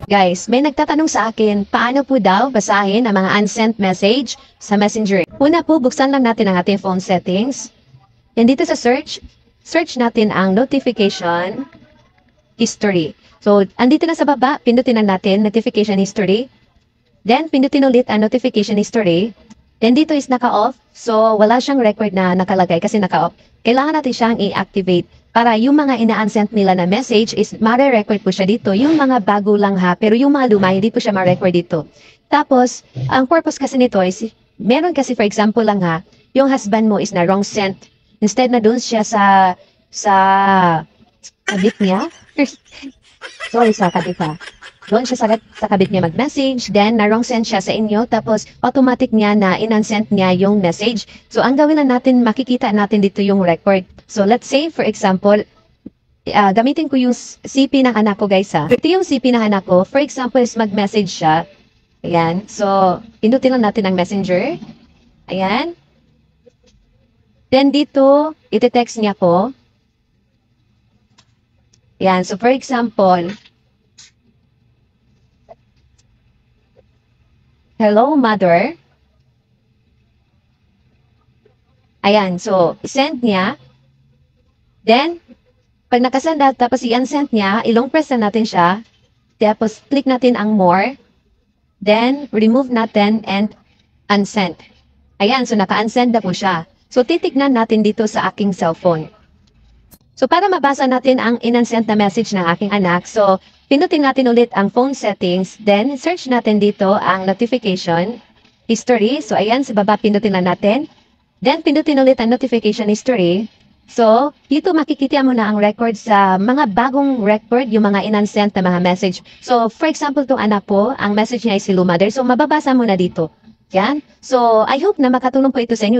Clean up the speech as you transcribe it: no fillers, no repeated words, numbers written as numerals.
Guys, may nagtatanong sa akin, paano po daw basahin ang mga unsent message sa Messenger? Una po, buksan lang natin ang ating phone settings. Yan dito sa search natin ang notification history. So, andito na sa baba, pindutin na natin notification history. Then, pindutin ulit ang notification history. Then, dito is naka-off. So, wala siyang record na nakalagay kasi naka-off. Kailangan natin siyang i-activate para yung mga ina-unsent nila na message is mare-record po siya dito. Yung mga bago lang ha, pero yung mga luma, hindi po siya ma-record dito. Tapos, ang purpose kasi nito is, meron kasi for example lang ha, yung husband mo is na wrong sent. Instead na doon siya sa kabit niya. Sorry, sa kabit ha. Doon siya sa kabit niya mag-message, then na-wrong send siya sa inyo, tapos automatic niya na in-unsent niya yung message. So, ang gawin na natin, makikita natin dito yung record. So, let's say, for example, gamitin ko yung CP ng anak ko, guys, ha. Ito yung CP ng anak ko. For example, is mag-message siya. Ayan. So, pindutin lang natin ang messenger. Ayan. Then, dito, iti-text niya ko. Ayan. So, for example, hello, mother. Ayan. So, send niya. Then, pag nakasend tapos i-unsend niya, ilong press na natin siya. Tapos, click natin ang more. Then, remove natin and unsend. Ayan, so naka-unsend na po siya. So, titignan natin dito sa aking cellphone. So, para mabasa natin ang in-unsend na message ng aking anak, so, pindutin natin ulit ang phone settings. Then, search natin dito ang notification history. So, ayan, sa baba, pindutin na natin. Then, pindutin ulit ang notification history. So, dito makikita mo na ang record sa mga bagong record, yung mga in-unsent na mga message. So, for example, itong anak po, ang message niya ay si Lumother. So, mababasa mo na dito. Yan. So, I hope na makatulong po ito sa inyo.